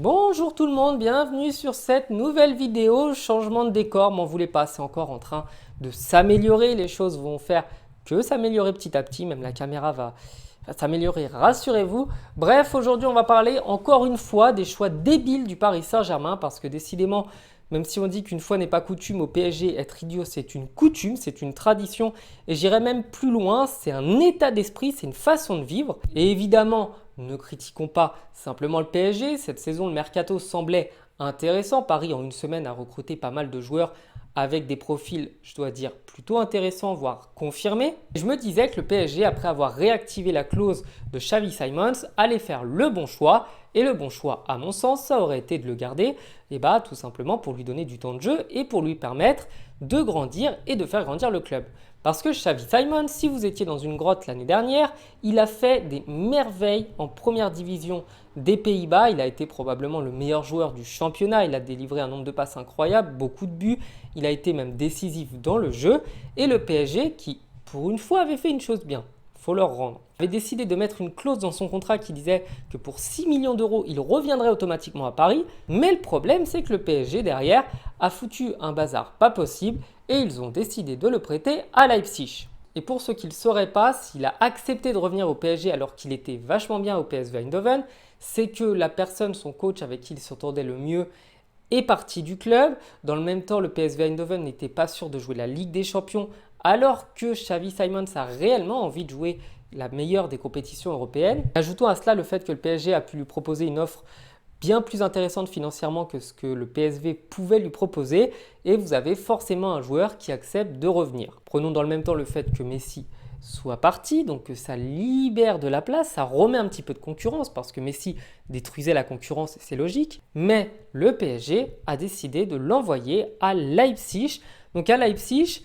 Bonjour tout le monde, bienvenue sur cette nouvelle vidéo. Changement de décor, m'en voulez pas, c'est encore en train de s'améliorer. Les choses vont faire que s'améliorer petit à petit, même la caméra va s'améliorer, rassurez-vous. Bref, aujourd'hui on va parler encore une fois des choix débiles du Paris Saint-Germain parce que décidément, même si on dit qu'une fois n'est pas coutume au PSG, être idiot c'est une coutume, c'est une tradition et j'irai même plus loin, c'est un état d'esprit, c'est une façon de vivre. Et évidemment, ne critiquons pas simplement le PSG. Cette saison, le mercato semblait intéressant. Paris, en une semaine, a recruté pas mal de joueurs avec des profils, je dois dire, plutôt intéressants, voire confirmés. Je me disais que le PSG, après avoir réactivé la clause de Xavi Simons, allait faire le bon choix. Et le bon choix, à mon sens, ça aurait été de le garder, et bah, tout simplement pour lui donner du temps de jeu et pour lui permettre de grandir et de faire grandir le club. Parce que Xavi Simons, si vous étiez dans une grotte l'année dernière, il a fait des merveilles en première division des Pays-Bas. Il a été probablement le meilleur joueur du championnat. Il a délivré un nombre de passes incroyable, beaucoup de buts. Il a été même décisif dans le jeu. Et le PSG qui, pour une fois, avait fait une chose bien. Faut leur rendre. Il avait décidé de mettre une clause dans son contrat qui disait que pour 6 millions d'euros, il reviendrait automatiquement à Paris. Mais le problème, c'est que le PSG derrière a foutu un bazar pas possible et ils ont décidé de le prêter à Leipzig. Et pour ceux qui ne le sauraient pas, s'il a accepté de revenir au PSG alors qu'il était vachement bien au PSV Eindhoven, c'est que la personne, son coach avec qui il s'entendait le mieux, est parti du club. Dans le même temps, le PSV Eindhoven n'était pas sûr de jouer la Ligue des Champions alors que Xavi Simons a réellement envie de jouer la meilleure des compétitions européennes. Ajoutons à cela le fait que le PSG a pu lui proposer une offre bien plus intéressante financièrement que ce que le PSV pouvait lui proposer et vous avez forcément un joueur qui accepte de revenir. Prenons dans le même temps le fait que Messi soit parti, donc que ça libère de la place, ça remet un petit peu de concurrence parce que Messi détruisait la concurrence et c'est logique, mais le PSG a décidé de l'envoyer à Leipzig. Donc à Leipzig,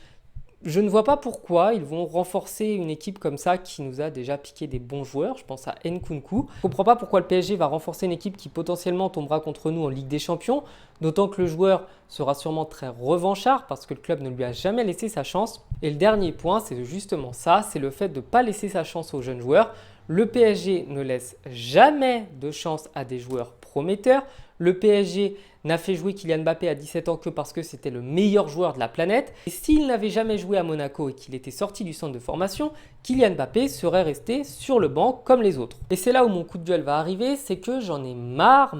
je ne vois pas pourquoi ils vont renforcer une équipe comme ça qui nous a déjà piqué des bons joueurs. Je pense à Nkunku. Je ne comprends pas pourquoi le PSG va renforcer une équipe qui potentiellement tombera contre nous en Ligue des Champions. D'autant que le joueur sera sûrement très revanchard parce que le club ne lui a jamais laissé sa chance. Et le dernier point, c'est justement ça, c'est le fait de ne pas laisser sa chance aux jeunes joueurs. Le PSG ne laisse jamais de chance à des joueurs prometteurs. Le PSG n'a fait jouer Kylian Mbappé à 17 ans que parce que c'était le meilleur joueur de la planète. Et s'il n'avait jamais joué à Monaco et qu'il était sorti du centre de formation, Kylian Mbappé serait resté sur le banc comme les autres. Et c'est là où mon coup de gueule va arriver, c'est que j'en ai marre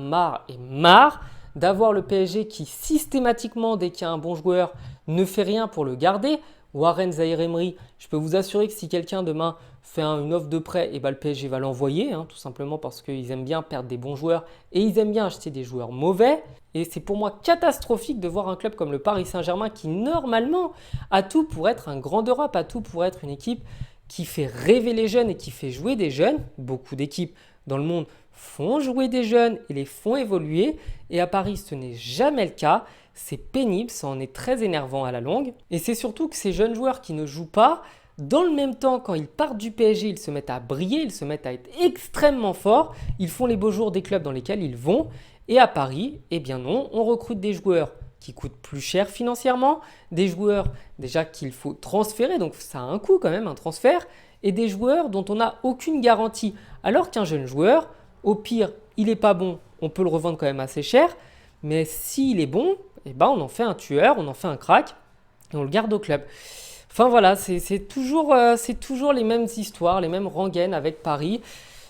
d'avoir le PSG qui systématiquement, dès qu'il y a un bon joueur, ne fait rien pour le garder. Warren Zaïre-Emery, je peux vous assurer que si quelqu'un demain fait une offre de prêt, et le PSG va l'envoyer, tout simplement parce qu'ils aiment bien perdre des bons joueurs et ils aiment bien acheter des joueurs mauvais. Et c'est pour moi catastrophique de voir un club comme le Paris Saint-Germain qui normalement a tout pour être un grand d'Europe, a tout pour être une équipe qui fait rêver les jeunes et qui fait jouer des jeunes. Beaucoup d'équipes dans le monde font jouer des jeunes et les font évoluer. Et à Paris, ce n'est jamais le cas. C'est pénible, ça en est très énervant à la longue. Et c'est surtout que ces jeunes joueurs qui ne jouent pas, dans le même temps, quand ils partent du PSG, ils se mettent à briller, ils se mettent à être extrêmement forts. Ils font les beaux jours des clubs dans lesquels ils vont. Et à Paris, eh bien non, on recrute des joueurs qui coûtent plus cher financièrement, des joueurs déjà qu'il faut transférer, donc ça a un coût quand même, un transfert, et des joueurs dont on n'a aucune garantie. Alors qu'un jeune joueur, au pire, il n'est pas bon, on peut le revendre quand même assez cher, mais s'il est bon, eh ben on en fait un tueur, on en fait un crack, et on le garde au club. Enfin voilà, c'est toujours les mêmes histoires, les mêmes rengaines avec Paris.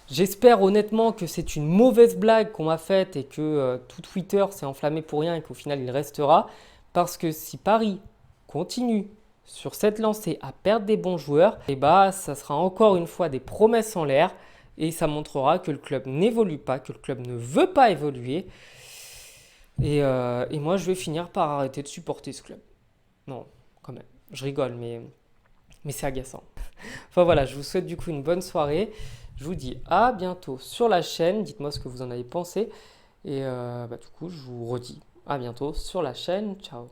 J'espère honnêtement que c'est une mauvaise blague qu'on m'a faite et que tout Twitter s'est enflammé pour rien et qu'au final il restera. Parce que si Paris continue sur cette lancée à perdre des bons joueurs, et ça sera encore une fois des promesses en l'air et ça montrera que le club n'évolue pas, que le club ne veut pas évoluer. Et moi je vais finir par arrêter de supporter ce club. Non, quand même, je rigole, mais c'est agaçant. Enfin voilà, je vous souhaite du coup une bonne soirée. Je vous dis à bientôt sur la chaîne. Dites-moi ce que vous en avez pensé. Et du coup, je vous redis à bientôt sur la chaîne. Ciao.